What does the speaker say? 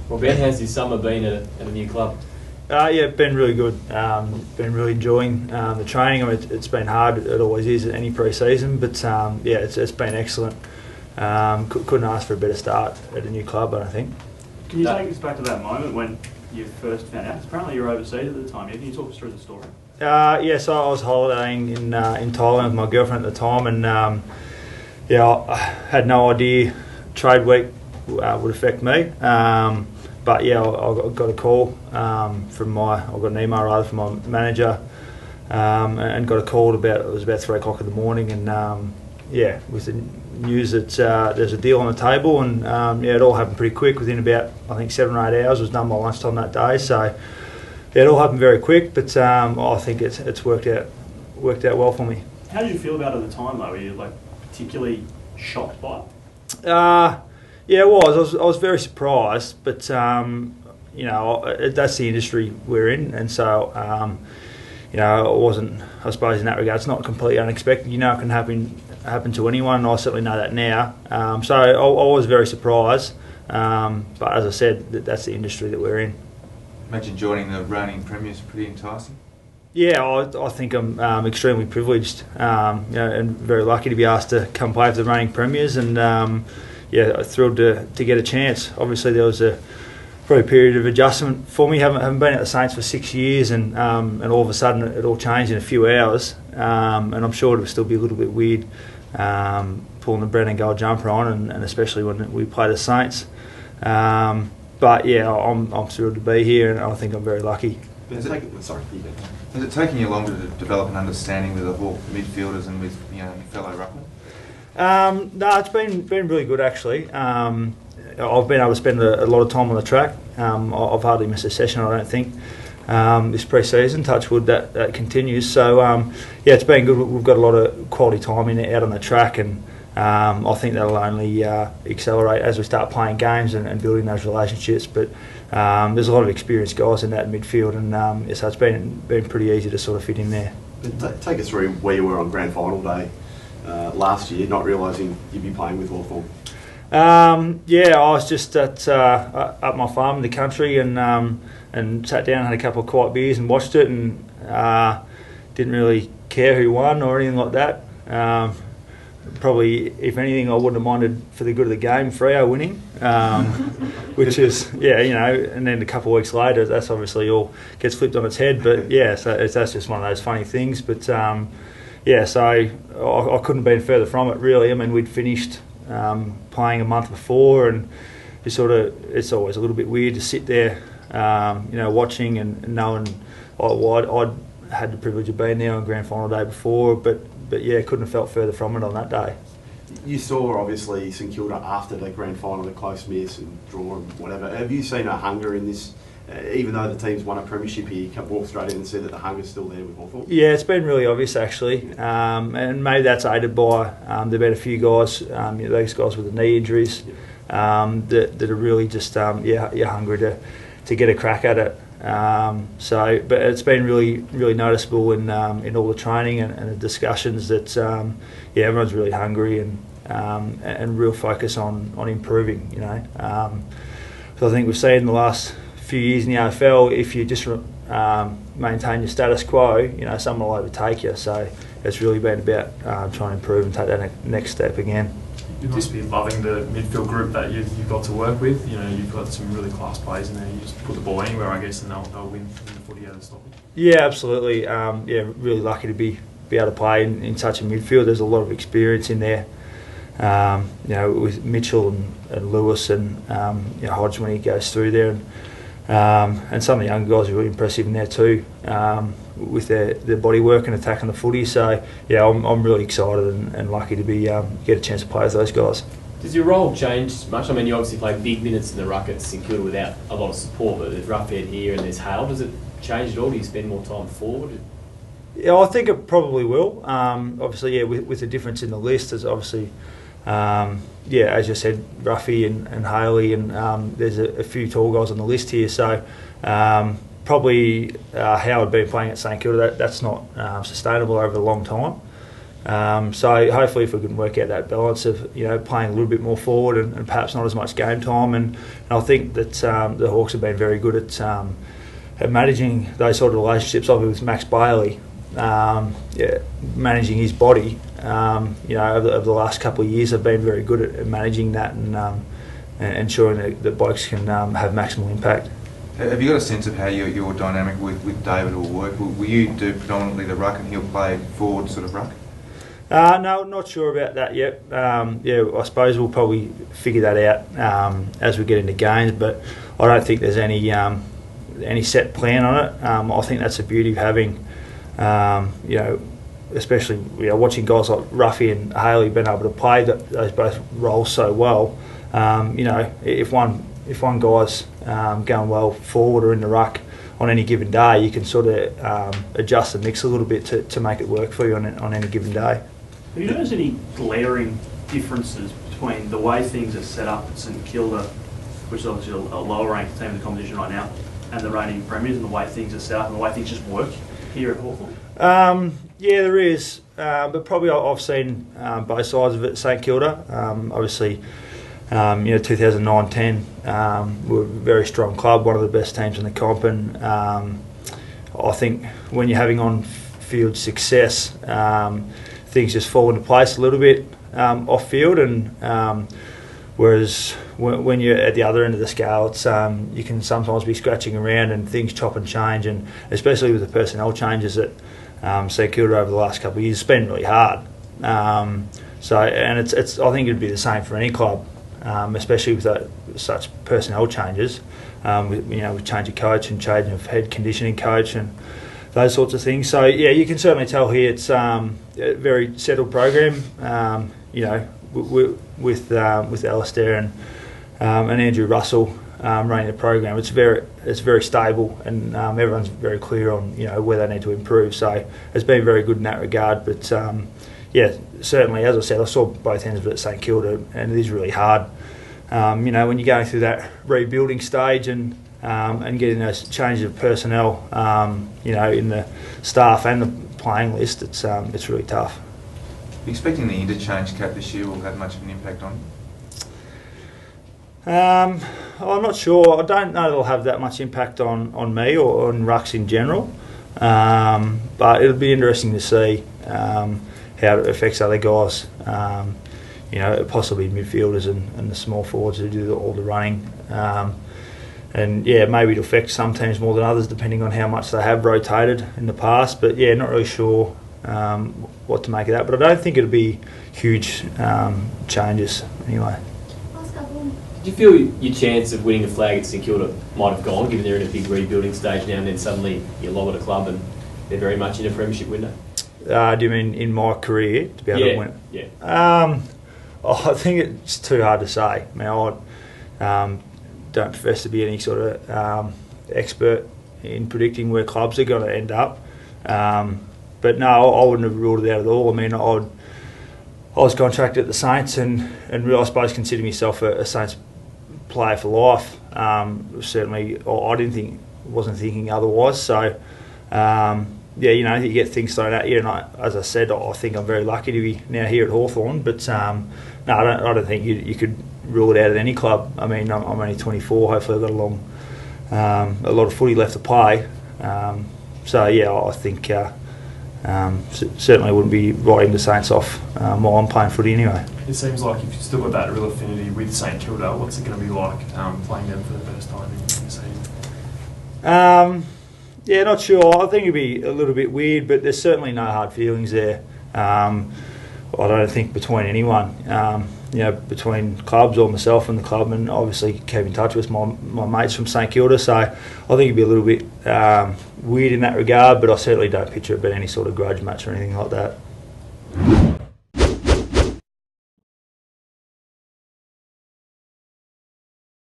Well, Ben, how's your summer been at a new club? Yeah, been really good. Been really enjoying the training. I mean, it's been hard. It always is at any pre-season, but yeah, it's been excellent. Couldn't ask for a better start at a new club, I don't think. Can you take us back to that moment when you first found out? Apparently you were overseas at the time. Yeah, can you talk us through the story? Yeah, so I was holidaying in Thailand with my girlfriend at the time, and yeah, I had no idea trade week would affect me. But yeah, I got a call I got an email rather from my manager, and got a call it was about 3 o'clock in the morning, and yeah, with the news that there's a deal on the table, and yeah, it all happened pretty quick. Within about, I think, 7 or 8 hours, it was done by lunchtime that day. So yeah, it all happened very quick, but I think it's worked out well for me. How did you feel about it at the time, though? Were you particularly shocked by it? Yeah, it was. I was very surprised, but you know, that's the industry we're in, and so you know, it wasn't. I suppose in that regard, it's not completely unexpected. You know, it can happen to anyone, and I certainly know that now. So I was very surprised, but as I said, that's the industry that we're in. Imagine joining the reigning premiers pretty enticing. Yeah, I think I'm extremely privileged, you know, and very lucky to be asked to come play for the reigning premiers, and yeah, thrilled to get a chance. Obviously, there was probably a period of adjustment for me. Haven't been at the Saints for 6 years, and all of a sudden it all changed in a few hours. And I'm sure it'll still be a little bit weird pulling the Brennan gold jumper on, and especially when we play the Saints. But yeah, I'm thrilled to be here, and I think I'm very lucky. Is it taking you longer to develop an understanding with the Hawk midfielders and with your fellow ruckman? No, it's been really good actually. I've been able to spend a lot of time on the track. I've hardly missed a session, I don't think, this pre-season. Touch wood, that continues. So yeah, it's been good. We've got a lot of quality time out on the track, and I think that'll only accelerate as we start playing games and building those relationships. But there's a lot of experienced guys in that midfield, and so it's been pretty easy to sort of fit in there. Take us through where you were on grand final day last year, not realising you'd be playing with Hawthorn. Yeah, I was just at up my farm in the country, and sat down, had a couple of quiet beers, and watched it, and didn't really care who won or anything like that. Probably, if anything, I wouldn't have minded for the good of the game, Freo winning, which is, yeah, you know. And then a couple of weeks later, that's obviously all gets flipped on its head. But yeah, so that's just one of those funny things. But yeah, so I couldn't have been further from it, really. I mean, we'd finished playing a month before, and it's always a little bit weird to sit there, you know, watching and knowing I'd had the privilege of being there on grand final day before, but yeah, couldn't have felt further from it on that day. You saw obviously St Kilda after the grand final, the close miss and draw and whatever. Have you seen a hunger in this? Even though the team's won a premiership here, you walk straight in and see that the hunger's still there with Hawthorn? Yeah, it's been really obvious actually, and maybe that's aided by there've been a few guys, you know, these guys with the knee injuries, that are really just you're hungry to get a crack at it. So, but it's been really noticeable in all the training and the discussions that yeah, everyone's really hungry and real focus on improving. You know, so I think we've seen in the last few years in the AFL, if you just maintain your status quo, you know, someone will overtake you. So it's really been about trying to improve and take that next step again. You must be loving the midfield group that you've got to work with. You know, you've got some really class players in there. You just put the ball anywhere, I guess, and they'll win the footy out of stoppage. Yeah, absolutely. Yeah, really lucky to be able to play in such a midfield. There's a lot of experience in there. You know, with Mitchell and Lewis and you know, Hodge when he goes through there, and some of the young guys are really impressive in there too, with their body work and attacking the footy. So yeah, I'm really excited and lucky to be get a chance to play with those guys. Does your role change much? I mean, you obviously play big minutes in the ruck at St Kilda without a lot of support, but there's Roughhead here and there's Hale. Does it change at all? Do you spend more time forward? Yeah, I think it probably will. Obviously, yeah, with the difference in the list, there's obviously, yeah, as you said, Ruffy and Haley, and there's a few tall guys on the list here. So probably Howard being playing at St Kilda, that's not sustainable over a long time. So hopefully if we can work out that balance of playing a little bit more forward and perhaps not as much game time, and I think that the Hawks have been very good at managing those sort of relationships. Obviously with Max Bailey, managing his body, over the last couple of years, have been very good at managing that and ensuring that blokes can have maximal impact. Have you got a sense of how your dynamic with David will work? Will you do predominantly the ruck and he'll play forward sort of ruck? No, not sure about that yet. I suppose we'll probably figure that out as we get into games, but I don't think there's any set plan on it. I think that's the beauty of having, especially watching guys like Ruffy and Haley being able to play those both roles so well. If one guy's going well forward or in the ruck on any given day, you can sort of adjust the mix a little bit to make it work for you on any given day. Have you noticed any glaring differences between the way things are set up at St Kilda, which is obviously a lower ranked team in the competition right now, and the reigning premiers, and the way things are set up and the way things just work here at Hawthorn? Yeah, there is, but probably I've seen both sides of it at St Kilda. Obviously, 2009-10, we're a very strong club, one of the best teams in the comp, and I think when you're having on-field success, things just fall into place a little bit off-field, and whereas when you're at the other end of the scale, it's you can sometimes be scratching around and things chop and change, and especially with the personnel changes at St Kilda over the last couple of years, it's been really hard. So it's I think it'd be the same for any club. Especially with such personnel changes, with change of coach and change of head conditioning coach and those sorts of things. So yeah, you can certainly tell here it's a very settled program. With Alistair and Andrew Russell running the program, it's very stable, and everyone's very clear on where they need to improve. So it's been very good in that regard. But certainly, as I said, I saw both ends of it at St Kilda, and it is really hard. When you're going through that rebuilding stage and getting those changes of personnel, in the staff and the playing list, it's really tough. Are you expecting the interchange cap this year will have much of an impact on you? I'm not sure. I don't know it'll have that much impact on me or on rucks in general, but it'll be interesting to see how it affects other guys, possibly midfielders and the small forwards who do all the running. Maybe it'll affect some teams more than others depending on how much they have rotated in the past. But yeah, not really sure what to make of that. But I don't think it'll be huge changes anyway. Do you feel your chance of winning a flag at St Kilda might have gone, given they're in a big rebuilding stage now, and then suddenly you lob at a club and they're very much in a premiership window? Do you mean in my career to be able to win? Yeah. I think it's too hard to say. I mean, I don't profess to be any sort of expert in predicting where clubs are going to end up. But no, I wouldn't have ruled it out at all. I mean, I was contracted at the Saints and really, I suppose, consider myself a Saints player for life. Certainly, I wasn't thinking otherwise. So, you get things thrown at you, and as I said, I think I'm very lucky to be now here at Hawthorn. But no, I don't think you could rule it out at any club. I mean, I'm only 24. Hopefully, I've got a lot of footy left to play. I think certainly wouldn't be writing the Saints off while I'm playing footy anyway. It seems like if you've still got that real affinity with St Kilda, what's it going to be like playing them for the first time in the season? Yeah, not sure. I think it'd be a little bit weird, but there's certainly no hard feelings there. I don't think between anyone, between clubs or myself and the club, and obviously keep in touch with my mates from St Kilda. So I think it'd be a little bit weird in that regard, but I certainly don't picture it being any sort of grudge match or anything like that.